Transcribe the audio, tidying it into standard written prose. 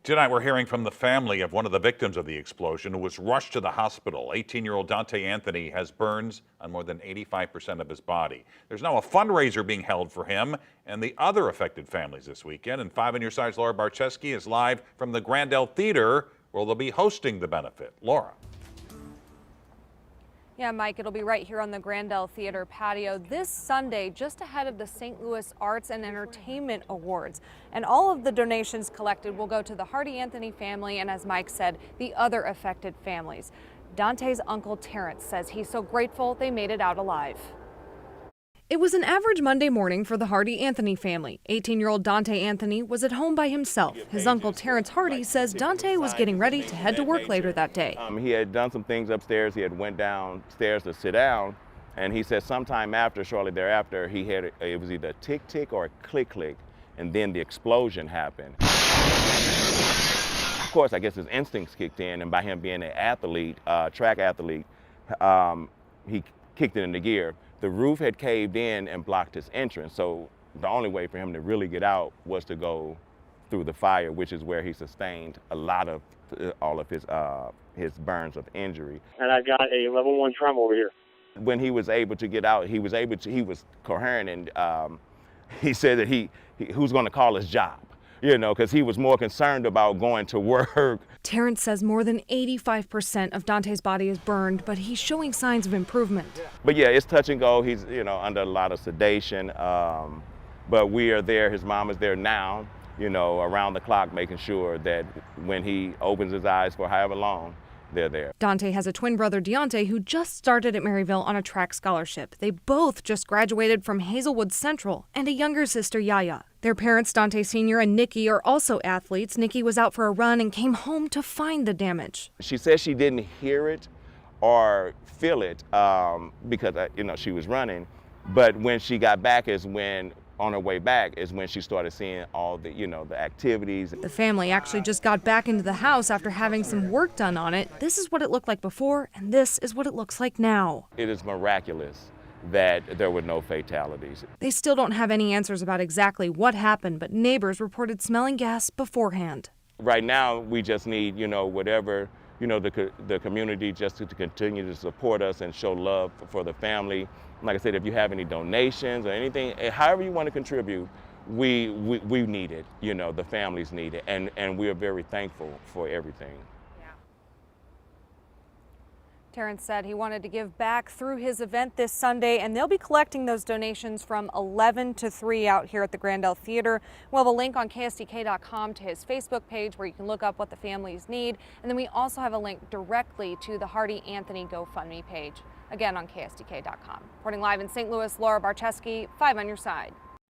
Tonight, we're hearing from the family of one of the victims of the explosion who was rushed to the hospital. 18-year-old Dontea Anthony has burns on more than 85% of his body. There's now a fundraiser being held for him and the other affected families this weekend. And 5 on Your Side's Laura Barczewski is live from the Grandel Theater, where they'll be hosting the benefit. Laura. Yeah, Mike, it'll be right here on the Grandel Theater patio this Sunday, just ahead of the St. Louis Arts and Entertainment Awards. And all of the donations collected will go to the Hardy Anthony family and, as Mike said, the other affected families. Dontea's uncle Terrence says he's so grateful they made it out alive. It was an average Monday morning for the Hardy Anthony family. 18-year-old Dontea Anthony was at home by himself. His uncle Terrence Hardy says Dontea was getting ready to head to work later that day. He had done some things upstairs. He had went downstairs to sit down, and he said sometime after, shortly thereafter, he had it was either a tick-tick or a click-click, and then the explosion happened. Of course, I guess his instincts kicked in, and by him being an athlete, track athlete, he kicked it into gear. The roof had caved in and blocked his entrance, so the only way for him to really get out was to go through the fire, which is where he sustained a lot of all of his burns of injury. And I got a level 1 trauma over here. When he was able to get out, he was coherent, and he said that he who's going to call his job, you know, because he was more concerned about going to work. Terrence says more than 85% of Dontea's body is burned, but he's showing signs of improvement. But yeah, it's touch and go. He's, under a lot of sedation, but we are there. His mom is there now, around the clock, making sure that when he opens his eyes for however long, they're there. Dontea has a twin brother, Deontay, who just started at Maryville on a track scholarship. They both just graduated from Hazelwood Central, and a younger sister, Yaya. Their parents, Dontea Sr. and Nikki, are also athletes. Nikki was out for a run and came home to find the damage. She says she didn't hear it or feel it because, she was running. But when she got back on her way back is when she started seeing all the, the activities. The family actually just got back into the house after having some work done on it. This is what it looked like before, and this is what it looks like now. It is miraculous that there were no fatalities. They still don't have any answers about exactly what happened, but neighbors reported smelling gas beforehand. Right now, we just need, whatever, the community just to continue to support us and show love for the family. Like I said, if you have any donations or anything, however you want to contribute, we need it. The families need it, and we are very thankful for everything. Terrence said he wanted to give back through his event this Sunday, and they'll be collecting those donations from 11 to 3 out here at the Grandel Theater. We'll have a link on KSDK.com to his Facebook page where you can look up what the families need. And then we also have a link directly to the Hardy Anthony GoFundMe page, again on KSDK.com. Reporting live in St. Louis, Laura Barczewski, 5 on Your Side.